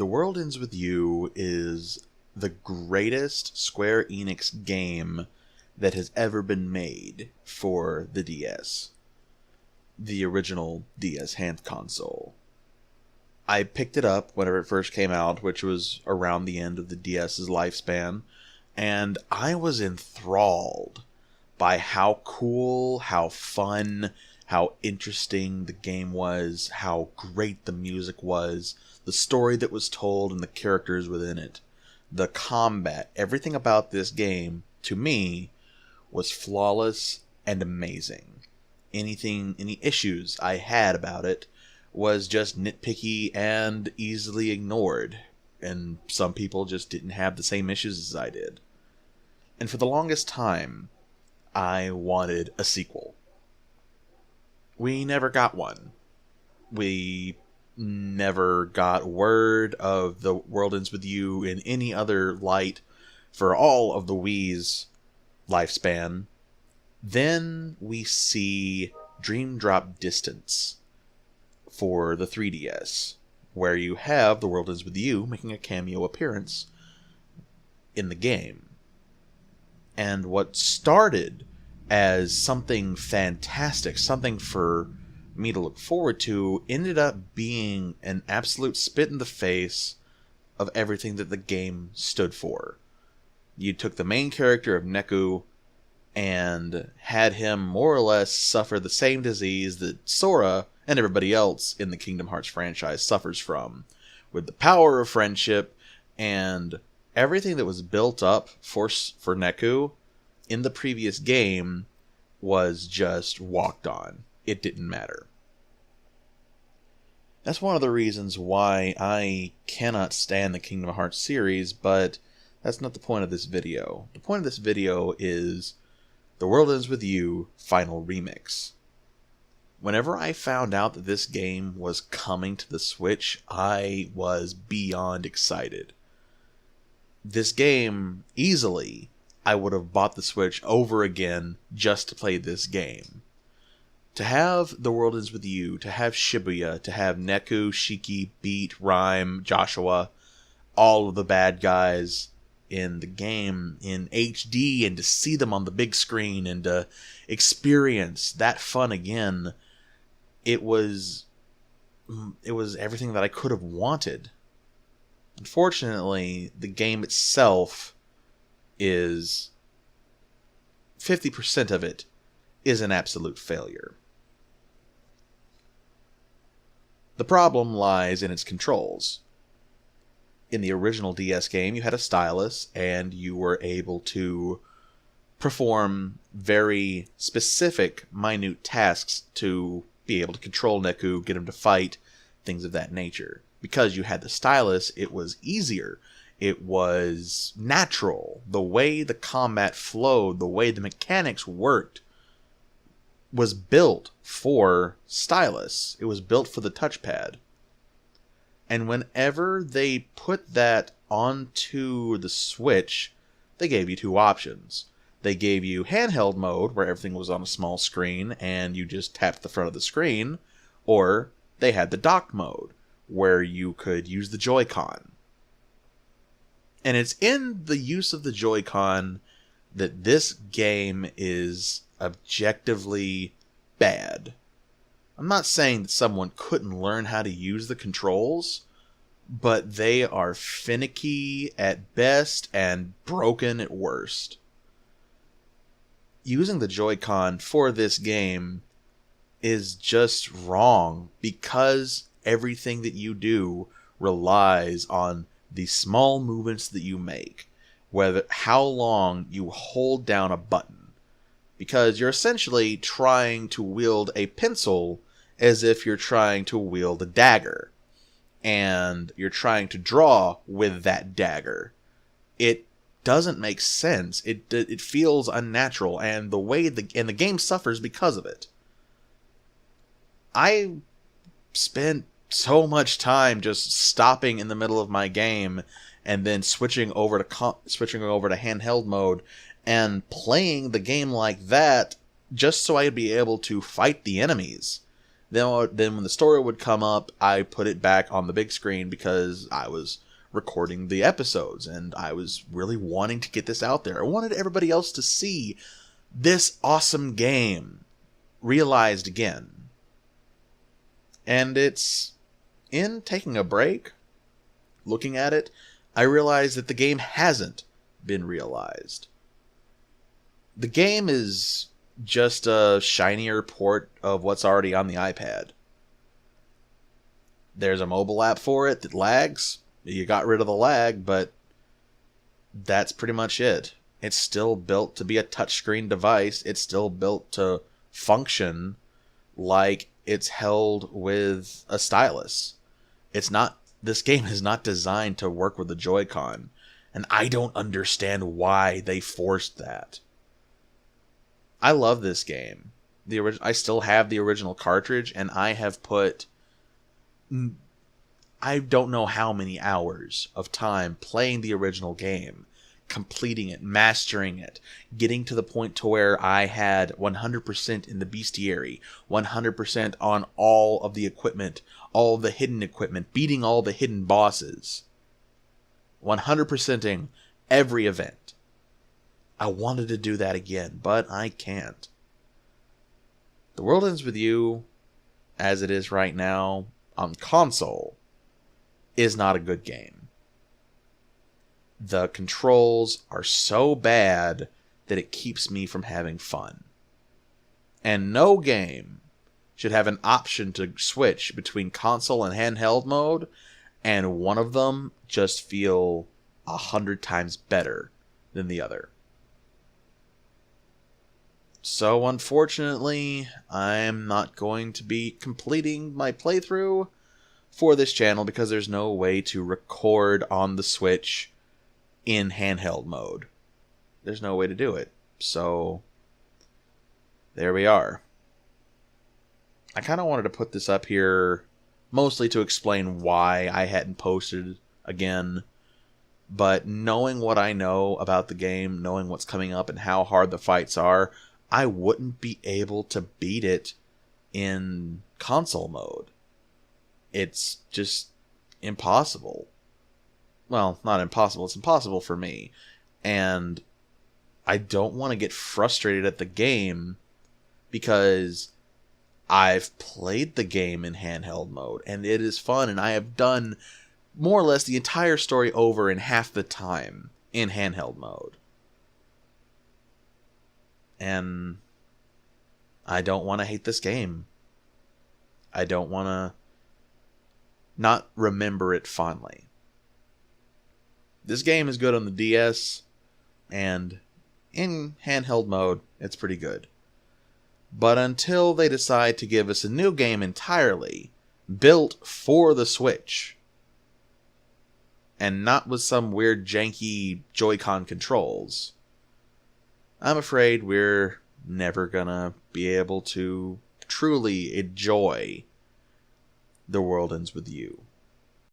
The World Ends With You is the greatest Square Enix game that has ever been made for the DS. The original DS hand console. I picked it up whenever it first came out, which was around the end of the DS's lifespan, and I was enthralled by how cool, how fun, how interesting the game was, how great the music was, the story that was told and the characters within it, the combat, everything about this game, to me, was flawless and amazing. Any issues I had about it was just nitpicky and easily ignored, and some people just didn't have the same issues as I did. And for the longest time, I wanted a sequel. We never got one. We never got word of The World Ends With You in any other light for all of the Wii's lifespan. Then we see Dream Drop Distance for the 3DS, where you have The World Ends With You making a cameo appearance in the game. And what started as something fantastic, something for me to look forward to, ended up being an absolute spit in the face of everything that the game stood for. You took the main character of Neku and had him more or less suffer the same disease that Sora and everybody else in the Kingdom Hearts franchise suffers from, with the power of friendship, and everything that was built up for Neku in the previous game was just walked on. It didn't matter. That's one of the reasons why I cannot stand the Kingdom Hearts series, but that's not the point of this video. The point of this video is The World Ends With You Final Remix. Whenever I found out that this game was coming to the Switch, I was beyond excited. This game, easily, I would have bought the Switch over again just to play this game. To have The World Ends With You, to have Shibuya, to have Neku, Shiki, Beat, Rhyme, Joshua, all of the bad guys in the game in HD, and to see them on the big screen and to experience that fun again, it was everything that I could have wanted. Unfortunately, the game itself is 50% of it is an absolute failure. The problem lies in its controls. In the original DS game, you had a stylus, and you were able to perform very specific, minute tasks to be able to control Neku, get him to fight, things of that nature. Because you had the stylus, it was easier. It was natural. The way the combat flowed, the way the mechanics worked, was built for stylus. It was built for the touchpad. And whenever they put that onto the Switch, they gave you two options. They gave you handheld mode, where everything was on a small screen and you just tapped the front of the screen, or they had the docked mode, where you could use the joycon. And it's in the use of the joycon that this game is objectively bad. I'm not saying that someone couldn't learn how to use the controls, but they are finicky at best and broken at worst. Using the Joy-Con for this game is just wrong, because everything that you do relies on the small movements that you make, whether how long you hold down a button, because you're essentially trying to wield a pencil as if you're trying to wield a dagger, and you're trying to draw with that dagger. It doesn't make sense. It feels unnatural, and the game suffers because of it. I spent so much time just stopping in the middle of my game and then switching over to handheld mode and playing the game like that, just so I'd be able to fight the enemies. Then when the story would come up, I put it back on the big screen because I was recording the episodes and I was really wanting to get this out there. I wanted everybody else to see this awesome game realized again. And it's in taking a break, looking at it, I realized that the game hasn't been realized. The game is just a shinier port of what's already on the iPad. There's a mobile app for it that lags. You got rid of the lag, but that's pretty much it. It's still built to be a touchscreen device. It's still built to function like it's held with a stylus. This game is not designed to work with the joycon, and I don't understand why they forced that. I love this game. I still have the original cartridge, and I have put I don't know how many hours of time playing the original game, completing it, mastering it, getting to the point to where I had 100% in the bestiary, 100% on all of the equipment, all of the hidden equipment, beating all the hidden bosses, 100%ing every event. I wanted to do that again, but I can't. The World Ends With You, as it is right now, on console, is not a good game. The controls are so bad that it keeps me from having fun. And no game should have an option to switch between console and handheld mode, and one of them just feel 100 times better than the other. So unfortunately, I'm not going to be completing my playthrough for this channel because there's no way to record on the Switch in handheld mode. There's no way to do it. So there we are. I kind of wanted to put this up here mostly to explain why I hadn't posted again. But knowing what I know about the game, knowing what's coming up and how hard the fights are, I wouldn't be able to beat it in console mode. It's just impossible. Well, not impossible. It's impossible for me. And I don't want to get frustrated at the game because I've played the game in handheld mode and it is fun, and I have done more or less the entire story over in half the time in handheld mode. And I don't want to hate this game. I don't want to not remember it fondly. This game is good on the DS, and in handheld mode, it's pretty good. But until they decide to give us a new game entirely, built for the Switch, and not with some weird janky Joy-Con controls, I'm afraid we're never gonna be able to truly enjoy The World Ends With You.